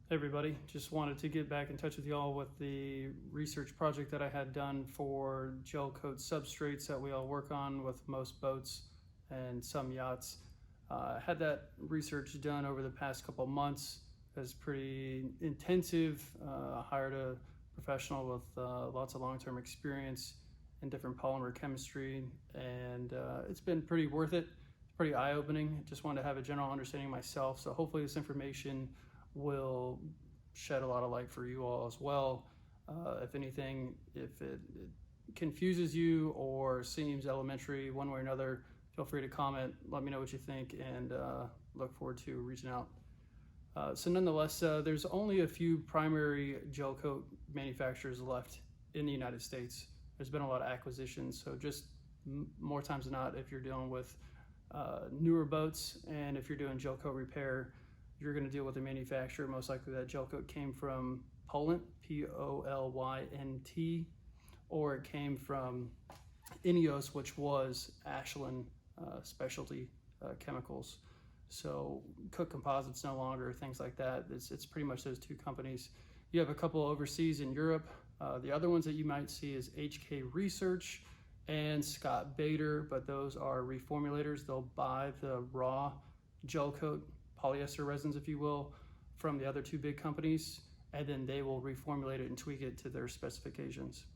Hey everybody, just wanted to get back in touch with y'all with the research project that I had done for gel coat substrates that we all work on with most boats and some yachts. Had that research done over the past couple months. It was pretty intensive. Hired a professional with lots of long-term experience in different polymer chemistry, and it's been pretty worth it. It's pretty eye-opening. Just wanted to have a general understanding myself, so hopefully this information will shed a lot of light for you all as well. If anything, if it confuses you or seems elementary one way or another, feel free to comment, let me know what you think, and look forward to reaching out. So nonetheless, there's only a few primary gel coat manufacturers left in the United States. There's been a lot of acquisitions, so just more times than not, if you're dealing with newer boats and if you're doing gel coat repair, you're going to deal with a manufacturer. Most likely that gel coat came from Polynt, Polynt, or it came from Ineos, which was Ashland Specialty Chemicals. So Cook Composites no longer, things like that. It's pretty much those two companies. You have a couple overseas in Europe. The other ones that you might see is HK Research and Scott Bader, but those are reformulators. They'll buy the raw gel coat polyester resins, if you will, from the other two big companies, and then they will reformulate it and tweak it to their specifications.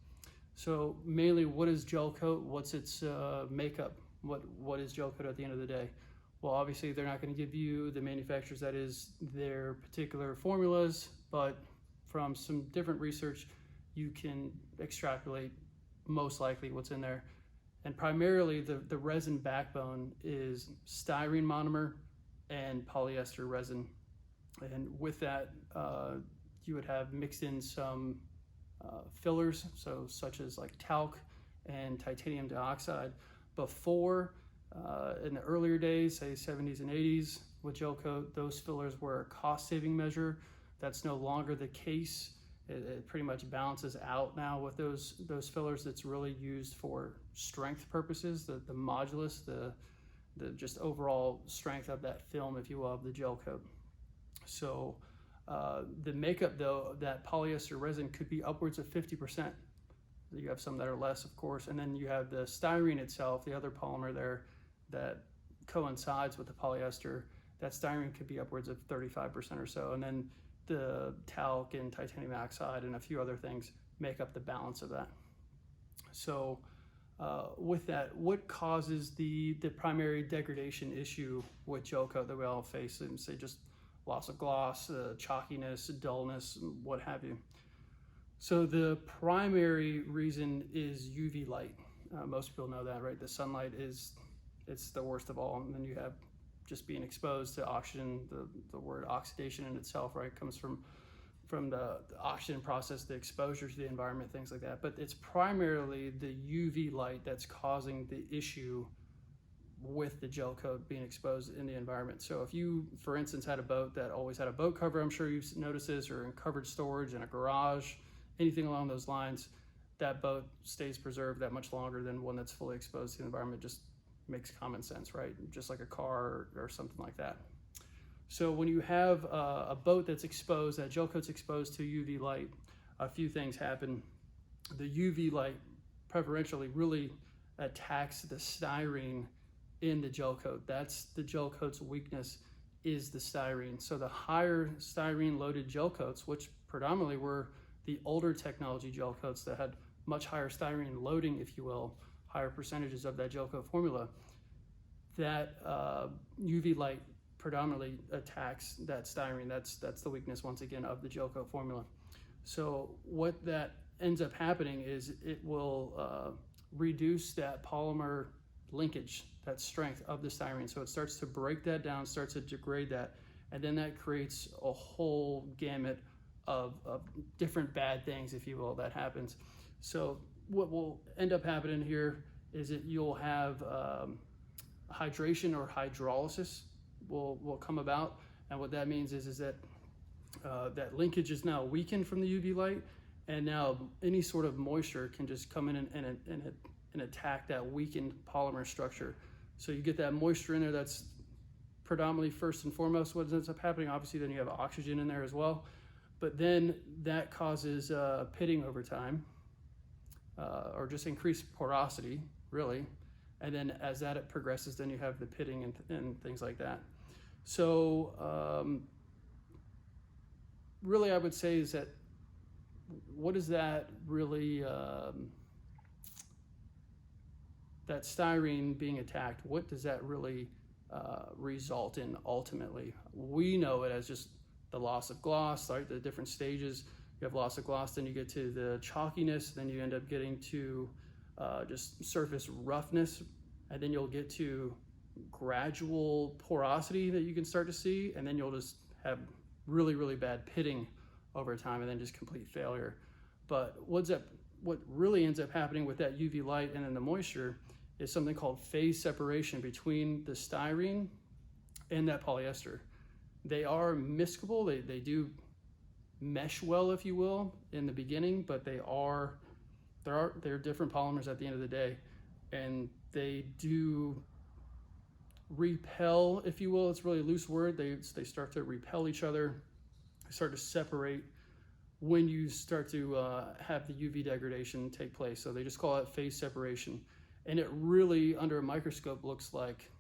So mainly, what is gel coat? What's its makeup? What is gel coat at the end of the day? Well, obviously they're not going to give you the manufacturers that is their particular formulas, but from some different research you can extrapolate most likely what's in there. And primarily the resin backbone is styrene monomer and polyester resin, and with that you would have mixed in some fillers, so such as like talc and titanium dioxide. Before, in the earlier days, say 70s and 80s, with gel coat, those fillers were a cost-saving measure. That's no longer the case. It pretty much balances out now with those fillers. That's really used for strength purposes, the modulus, the just overall strength of that film, if you will, of the gel coat. So the makeup, though, that polyester resin could be upwards of 50%. You have some that are less, of course, and then you have the styrene itself, the other polymer there that coincides with the polyester. That styrene could be upwards of 35% or so, and then the talc and titanium dioxide and a few other things make up the balance of that. So with that, what causes the primary degradation issue with gel coat that we all face? And say just loss of gloss, chalkiness, dullness, what have you. So the primary reason is UV light. Most people know that, right? The sunlight it's the worst of all. And then you have just being exposed to oxygen. The word oxidation in itself, right, comes from the oxygen process, the exposure to the environment, things like that. But it's primarily the UV light that's causing the issue with the gel coat being exposed in the environment. So if you, for instance, had a boat that always had a boat cover, I'm sure you've noticed this, or in covered storage in a garage, anything along those lines, that boat stays preserved that much longer than one that's fully exposed to the environment. Just makes common sense, right? Just like a car or something like that. So when you have a boat that's exposed, that gel coat's exposed to UV light, a few things happen. The UV light preferentially really attacks the styrene in the gel coat. That's the gel coat's weakness, is the styrene. So the higher styrene loaded gel coats, which predominantly were the older technology gel coats that had much higher styrene loading, if you will, higher percentages of that gel coat formula, that UV light predominantly attacks that styrene. That's the weakness, once again, of the gel coat formula. So what that ends up happening is it will reduce that polymer linkage, that strength of the styrene. So it starts to break that down, starts to degrade that, and then that creates a whole gamut of different bad things, if you will, that happens. So what will end up happening here is that you'll have hydration or hydrolysis will come about, and what that means is that that linkage is now weakened from the UV light, and now any sort of moisture can just come in and attack that weakened polymer structure. So you get that moisture in there. That's predominantly first and foremost what ends up happening. Obviously then you have oxygen in there as well, But then that causes pitting over time, or just increased porosity, really. And then as that progresses, then you have the pitting and things like that. So really, I would say is that what is that really, that styrene being attacked, what does that really result in ultimately? We know it as just the loss of gloss, right? The different stages. You have loss of gloss, then you get to the chalkiness, then you end up getting to just surface roughness, and then you'll get to gradual porosity that you can start to see, and then you'll just have really, really bad pitting over time, and then just complete failure. But what really ends up happening with that UV light and then the moisture is something called phase separation between the styrene and that polyester. They are miscible, they do mesh well, if you will, in the beginning, but they're different polymers at the end of the day, and they do repel, if you will. It's really a loose word. They start to repel each other, they start to separate when you start to have the UV degradation take place. So they just call it phase separation. And it really, under a microscope, looks like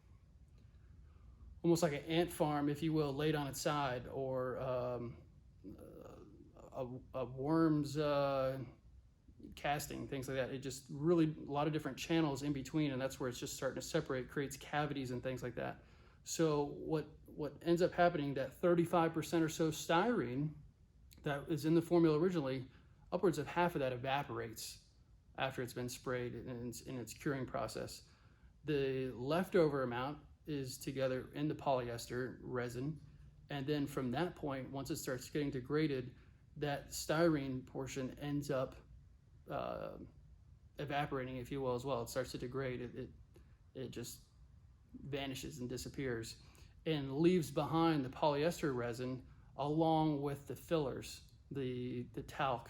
almost like an ant farm, if you will, laid on its side, or a worm's casting, things like that. It just really, a lot of different channels in between, and that's where it's just starting to separate, creates cavities and things like that. So what ends up happening, that 35% or so styrene that is in the formula originally, upwards of half of that evaporates after it's been sprayed in its curing process. The leftover amount is together in the polyester resin, and then from that point, once it starts getting degraded, that styrene portion ends up evaporating, if you will, as well. It starts to degrade. It just vanishes and disappears, and leaves behind the polyester resin along with the fillers, the talc,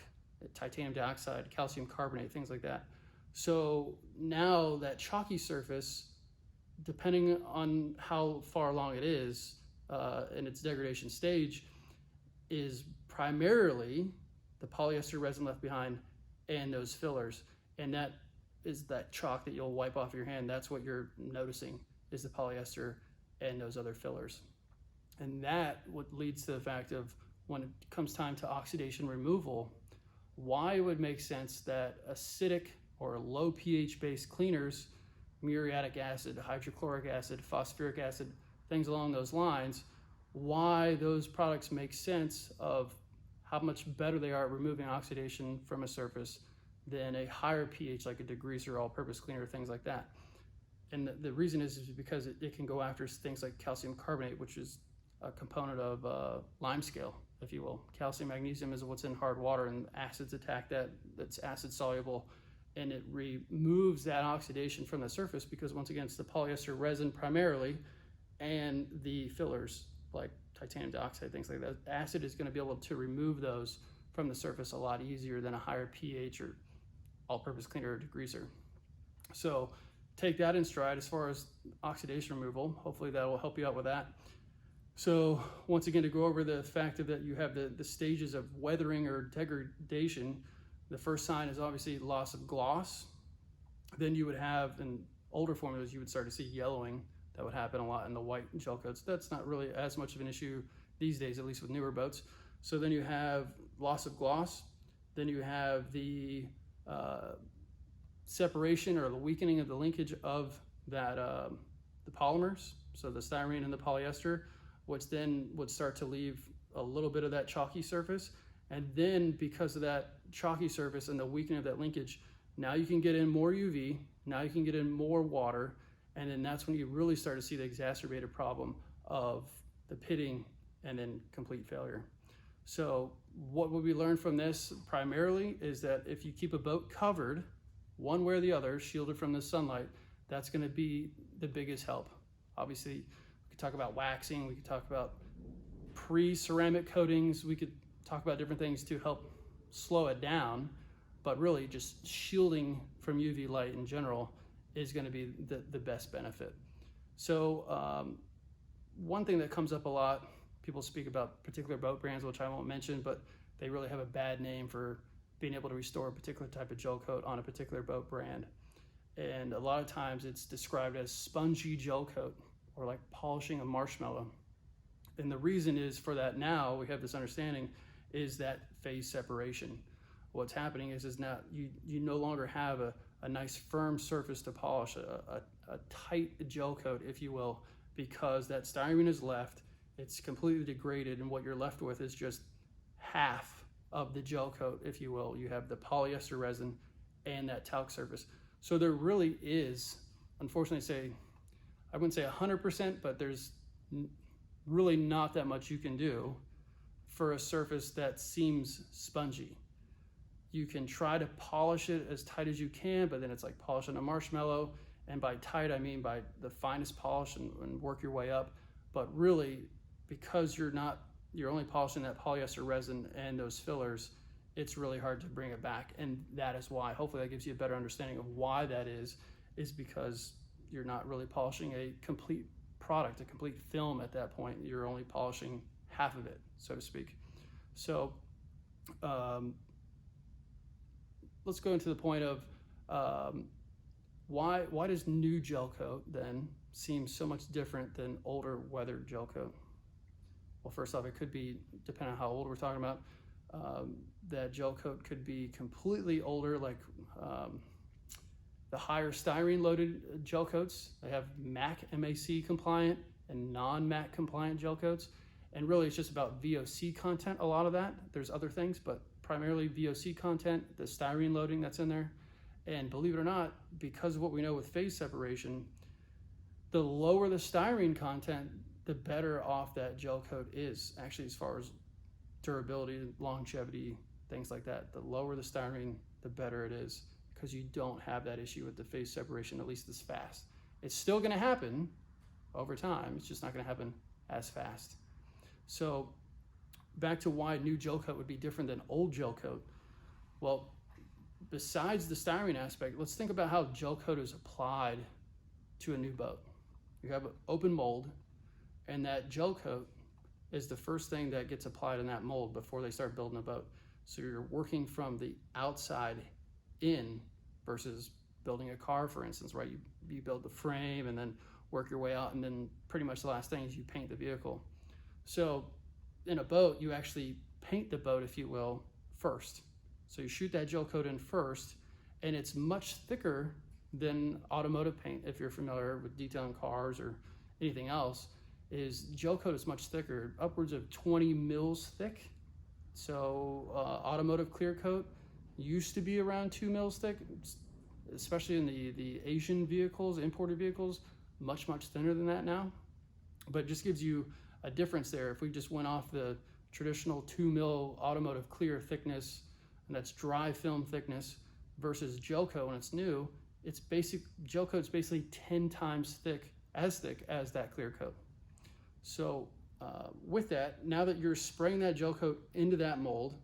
titanium dioxide, calcium carbonate, things like that. So now that chalky surface, depending on how far along it is in its degradation stage, is primarily the polyester resin left behind and those fillers. And that is that chalk that you'll wipe off your hand. That's what you're noticing, is the polyester and those other fillers. And that what leads to the fact of, when it comes time to oxidation removal, why it would make sense that acidic or low pH based cleaners, muriatic acid, hydrochloric acid, phosphoric acid, things along those lines, why those products make sense of how much better they are at removing oxidation from a surface than a higher pH like a degreaser, all-purpose cleaner, things like that. And the reason is because it can go after things like calcium carbonate, which is a component of lime scale, if you will. Calcium, magnesium is what's in hard water, and acids attack that. That's acid soluble, and it removes that oxidation from the surface, because once again, it's the polyester resin primarily and the fillers like titanium dioxide, things like that. Acid is going to be able to remove those from the surface a lot easier than a higher pH or all-purpose cleaner or degreaser. So take that in stride as far as oxidation removal. Hopefully that will help you out with that. So once again, to go over the fact that you have the stages of weathering or degradation, the first sign is obviously loss of gloss. Then you would have, in older formulas, you would start to see yellowing. That would happen a lot in the white gel coats. That's not really as much of an issue these days, at least with newer boats. So then you have loss of gloss. Then you have the separation or the weakening of the linkage of that the polymers, so the styrene and the polyester, which then would start to leave a little bit of that chalky surface. And then because of that chalky surface and the weakening of that linkage, now you can get in more UV, now you can get in more water, and then that's when you really start to see the exacerbated problem of the pitting and then complete failure. So what would we learn from this primarily is that if you keep a boat covered one way or the other, shielded from the sunlight, that's going to be the biggest help. Obviously, we could talk about waxing, we could talk about pre-ceramic coatings, we could talk about different things to help slow it down, but really just shielding from UV light in general is going to be the best benefit. So one thing that comes up a lot, people speak about particular boat brands, which I won't mention, but they really have a bad name for being able to restore a particular type of gel coat on a particular boat brand. And a lot of times it's described as spongy gel coat, or like polishing a marshmallow. And the reason is for that, now we have this understanding, is that phase separation. What's happening is now you no longer have a nice firm surface to polish, a tight gel coat, if you will, because that styrene is left, it's completely degraded, and what you're left with is just half of the gel coat, if you will. You have the polyester resin and that talc surface. So there really is, unfortunately, I wouldn't say 100%, but there's really not that much you can do for a surface that seems spongy. You can try to polish it as tight as you can, but then it's like polishing a marshmallow. And by tight, I mean by the finest polish, and work your way up. But really, because you're only polishing that polyester resin and those fillers, it's really hard to bring it back. And that is why, hopefully that gives you a better understanding of why that is because you're not really polishing a complete product, a complete film at that point. You're only polishing half of it, so to speak. So let's go into the point of why does new gel coat then seem so much different than older weathered gel coat? Well, first off, it could be, depending on how old we're talking about, that gel coat could be completely older, like the higher styrene loaded gel coats. They have MAC compliant and non-MAC compliant gel coats. And really it's just about VOC content, a lot of that. There's other things, but primarily VOC content, the styrene loading that's in there. And believe it or not, because of what we know with phase separation, the lower the styrene content, the better off that gel coat is, actually, as far as durability, longevity, things like that. The lower the styrene, the better it is, because you don't have that issue with the phase separation, at least as fast. It's still gonna happen over time, it's just not gonna happen as fast. So back to why new gel coat would be different than old gel coat. Well, besides the styrene aspect, let's think about how gel coat is applied to a new boat. You have an open mold, and that gel coat is the first thing that gets applied in that mold before they start building a boat. So you're working from the outside in versus building a car, for instance, right? You build the frame and then work your way out, and then pretty much the last thing is you paint the vehicle. So in a boat, you actually paint the boat, if you will, first. So you shoot that gel coat in first, and it's much thicker than automotive paint. If you're familiar with detailing cars or anything else, is gel coat is much thicker, upwards of 20 mils thick. So automotive clear coat used to be around 2 mils thick, especially in the Asian vehicles, imported vehicles, much thinner than that now. But it just gives you a difference there. If we just went off the traditional 2 mil automotive clear thickness, and that's dry film thickness, versus gel coat when it's new, gel coat's basically 10 times as thick as that clear coat. So with that, now that you're spraying that gel coat into that mold,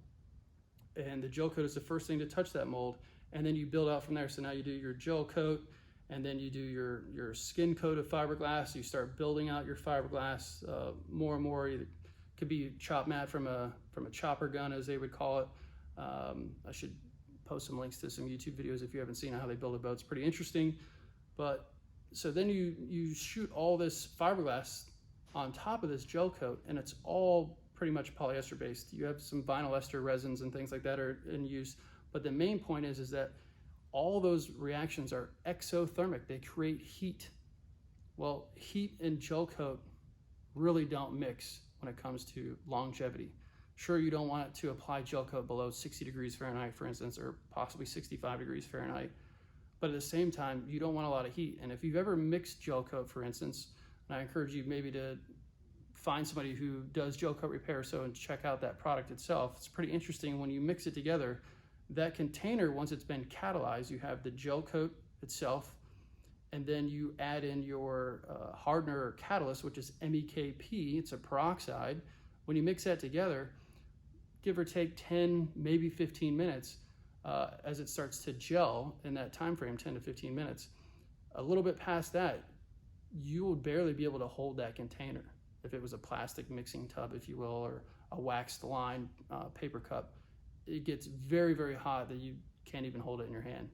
and the gel coat is the first thing to touch that mold, and then you build out from there. So now you do your gel coat, and then you do your skin coat of fiberglass. You start building out your fiberglass more and more. It could be chop mat from a chopper gun, as they would call it. I should post some links to some YouTube videos if you haven't seen how they build a boat. It's pretty interesting. But so then you shoot all this fiberglass on top of this gel coat, and it's all pretty much polyester based. You have some vinyl ester resins and things like that are in use, but the main point is that all those reactions are exothermic. They create heat. Well, heat and gel coat really don't mix when it comes to longevity. Sure, you don't want it to apply gel coat below 60 degrees Fahrenheit, for instance, or possibly 65 degrees Fahrenheit. But at the same time, you don't want a lot of heat. And if you've ever mixed gel coat, for instance, and I encourage you maybe to find somebody who does gel coat repair and check out that product itself. It's pretty interesting when you mix it together. That container, once it's been catalyzed, you have the gel coat itself, and then you add in your hardener or catalyst, which is MEKP. It's a peroxide. When you mix that together, give or take 10, maybe 15 minutes, as it starts to gel in that time frame, 10 to 15 minutes. A little bit past that, you would barely be able to hold that container if it was a plastic mixing tub, if you will, or a waxed line paper cup, it gets very, very hot that you can't even hold it in your hand.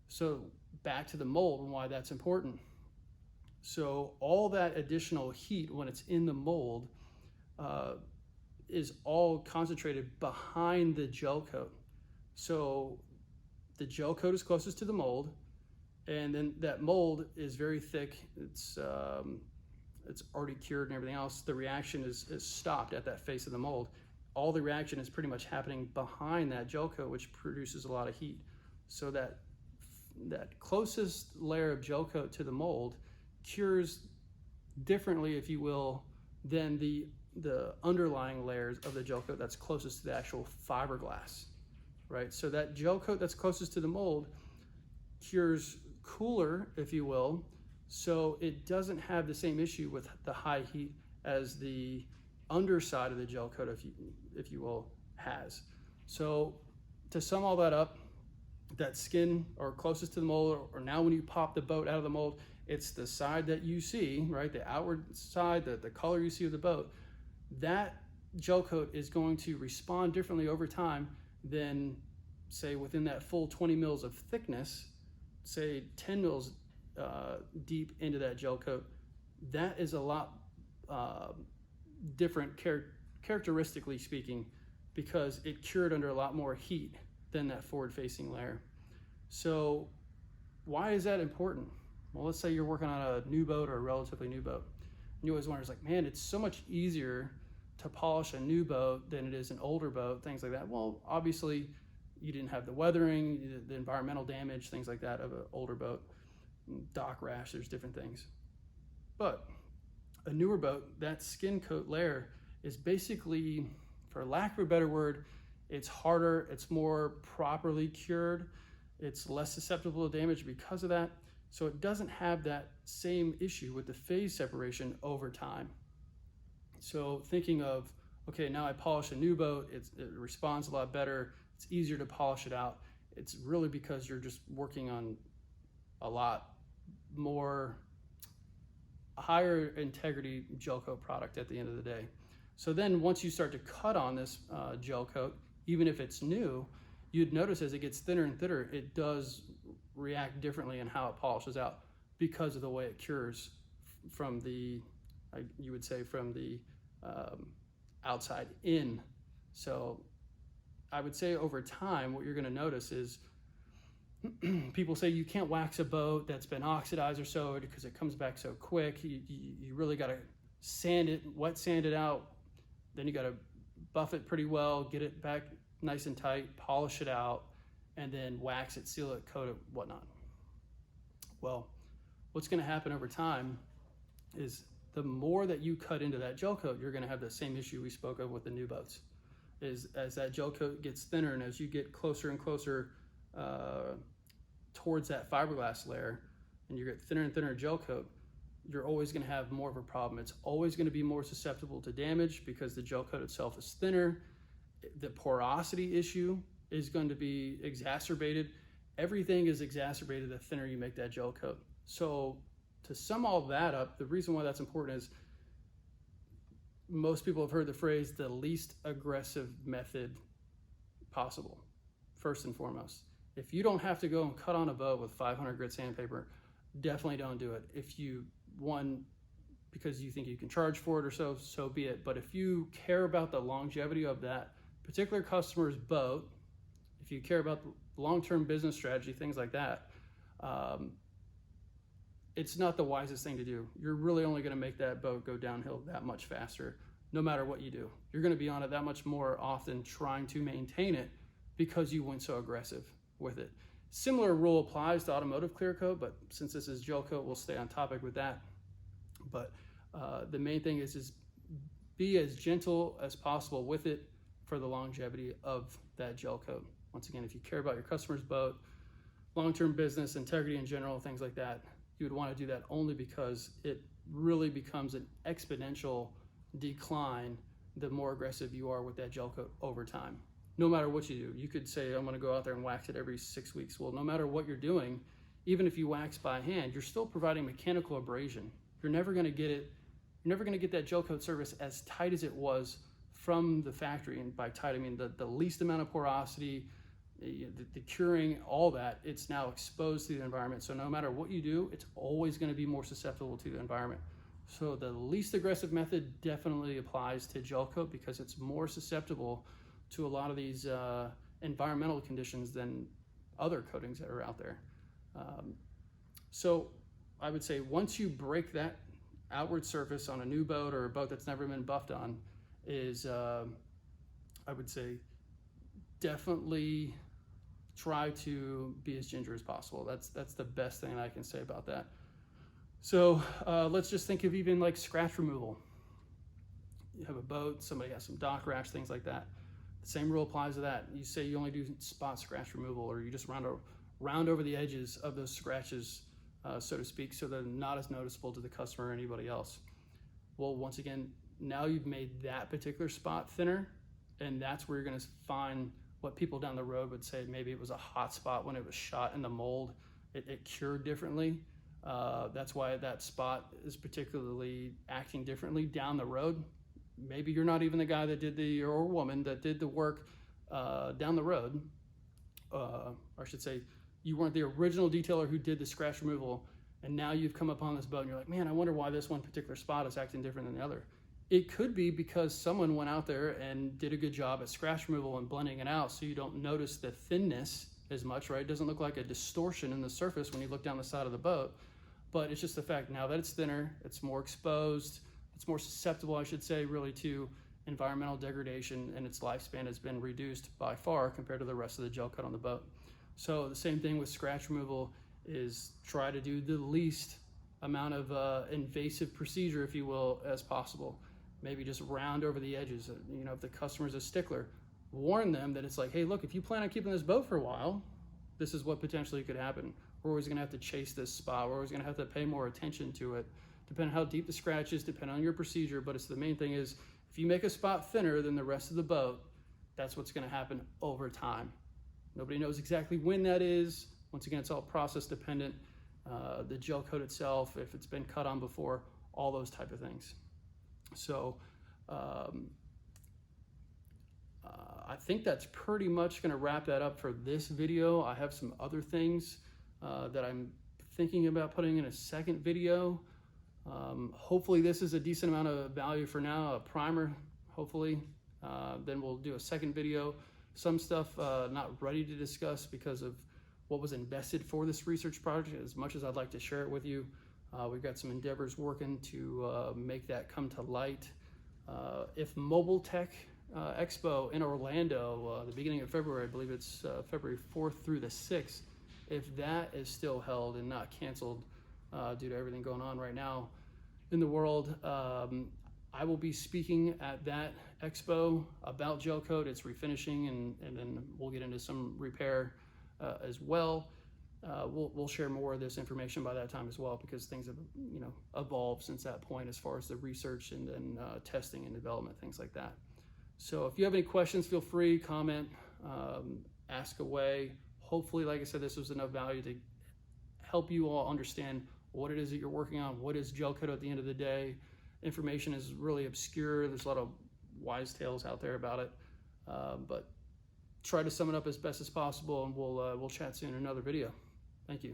So back to the mold and why that's important. So all that additional heat when it's in the mold is all concentrated behind the gel coat. So the gel coat is closest to the mold, and then that mold is very thick. It's already cured and everything else. The reaction is stopped at that face of the mold. All the reaction is pretty much happening behind that gel coat, which produces a lot of heat. So that closest layer of gel coat to the mold cures differently, if you will, than the underlying layers of the gel coat that's closest to the actual fiberglass, right? So that gel coat that's closest to the mold cures cooler, if you will, so it doesn't have the same issue with the high heat as the underside of the gel coat, if you will, has. So to sum all that up, that skin or closest to the mold, or now when you pop the boat out of the mold, it's the side that you see, right? The outward side, the color you see of the boat, that gel coat is going to respond differently over time than, say, within that full 20 mils of thickness, say 10 mils deep into that gel coat. That is a lot different characteristically speaking, because it cured under a lot more heat than that forward-facing layer. So why is that important? Well, let's say you're working on a new boat or a relatively new boat. And you always wonder, like, man, it's so much easier to polish a new boat than it is an older boat, things like that. Well, obviously, you didn't have the weathering, the environmental damage, things like that of an older boat, dock rash, there's different things. But a newer boat, that skin coat layer is basically, for lack of a better word, it's harder, it's more properly cured, it's less susceptible to damage because of that. So it doesn't have that same issue with the phase separation over time. So thinking of, okay, now I polish a new boat, it responds a lot better, it's easier to polish it out. It's really because you're just working on a lot more higher integrity gel coat product at the end of the day. So then once you start to cut on this gel coat, even if it's new, you'd notice as it gets thinner and thinner, it does react differently in how it polishes out because of the way it cures from the, you would say, from the outside in. So I would say over time, what you're going to notice is people say you can't wax a boat that's been oxidized or so because it comes back so quick. You really got to sand it, wet sand it out. Then you got to buff it pretty well, get it back nice and tight, polish it out, and then wax it, seal it, coat it, whatnot. Well, what's going to happen over time is the more that you cut into that gel coat, you're going to have the same issue we spoke of with the new boats. Is as that gel coat gets thinner and as you get closer and closer towards that fiberglass layer, and you get thinner and thinner gel coat, you're always going to have more of a problem. It's always going to be more susceptible to damage because the gel coat itself is thinner. The porosity issue is going to be exacerbated. Everything is exacerbated the thinner you make that gel coat. So to sum all that up, the reason why that's important is most people have heard the phrase, the least aggressive method possible, first and foremost. If you don't have to go and cut on a boat with 500 grit sandpaper, definitely don't do it. If you, one, because you think you can charge for it or so be it. But if you care about the longevity of that particular customer's boat, if you care about long-term business strategy, things like that, it's not the wisest thing to do. You're really only going to make that boat go downhill that much faster, no matter what you do. You're going to be on it that much more often trying to maintain it because you went so aggressive with it. Similar rule applies to automotive clear coat, but since this is gel coat, we'll stay on topic with that. But the main thing is be as gentle as possible with it for the longevity of that gel coat. Once again, if you care about your customer's boat, long-term business, integrity in general, things like that, you would want to do that only because it really becomes an exponential decline the more aggressive you are with that gel coat over time. No matter what you do, you could say, I'm going to go out there and wax it every 6 weeks. Well, no matter what you're doing, even if you wax by hand, you're still providing mechanical abrasion. You're never going to get it. You're never going to get that gel coat surface as tight as it was from the factory, and by tight I mean the least amount of porosity, the curing, all that, it's now exposed to the environment. So no matter what you do, it's always going to be more susceptible to the environment. So the least aggressive method definitely applies to gel coat because it's more susceptible to a lot of these environmental conditions than other coatings that are out there. So I would say once you break that outward surface on a new boat or a boat that's never been buffed on, is I would say definitely try to be as ginger as possible. That's the best thing I can say about that. So let's just think of even like scratch removal. You have a boat, somebody has some dock rash, things like that. The same rule applies to that. You say you only do spot scratch removal, or you just round over the edges of those scratches, so to speak, so they're not as noticeable to the customer or anybody else. Well, once again, now you've made that particular spot thinner, and that's where you're going to find what people down the road would say maybe it was a hot spot when it was shot in the mold. It cured differently. That's why that spot is particularly acting differently down the road. Maybe you're not even the guy that did or woman that did the work down the road. Or I should say, you weren't the original detailer who did the scratch removal, and now you've come upon this boat and you're like, man, I wonder why this one particular spot is acting different than the other. It could be because someone went out there and did a good job at scratch removal and blending it out, so you don't notice the thinness as much, right? It doesn't look like a distortion in the surface when you look down the side of the boat, but it's just the fact now that it's thinner, it's more exposed, it's more susceptible, I should say, really to environmental degradation, and its lifespan has been reduced by far compared to the rest of the gel coat on the boat. So the same thing with scratch removal is try to do the least amount of invasive procedure, if you will, as possible. Maybe just round over the edges. You know, if the customer's a stickler, warn them that it's like, hey, look, if you plan on keeping this boat for a while, this is what potentially could happen. We're always gonna have to chase this spot. We're always gonna have to pay more attention to it, depending on how deep the scratch is, depending on your procedure. But it's the main thing is, if you make a spot thinner than the rest of the boat, that's what's gonna happen over time. Nobody knows exactly when that is. Once again, it's all process dependent. The gel coat itself, if it's been cut on before, all those type of things. So I think that's pretty much going to wrap that up for this video. I have some other things that I'm thinking about putting in a second video. Hopefully this is a decent amount of value for now, a primer, hopefully. Then we'll do a second video. Some stuff not ready to discuss because of what was invested for this research project. As much as I'd like to share it with you, we've got some endeavors working to make that come to light. If Mobile Tech Expo in Orlando, the beginning of February, I believe it's February 4th through the 6th, if that is still held and not canceled due to everything going on right now in the world, I will be speaking at that expo about gel coat, its refinishing, and then we'll get into some repair as well. We'll share more of this information by that time as well, because things have evolved since that point as far as the research and then testing and development, things like that. So if you have any questions, feel free, comment, ask away. Hopefully, like I said, this was enough value to help you all understand what it is that you're working on, what is gel coat at the end of the day. Information is really obscure. There's a lot of wise tales out there about it, but try to sum it up as best as possible, and we'll chat soon in another video. Thank you.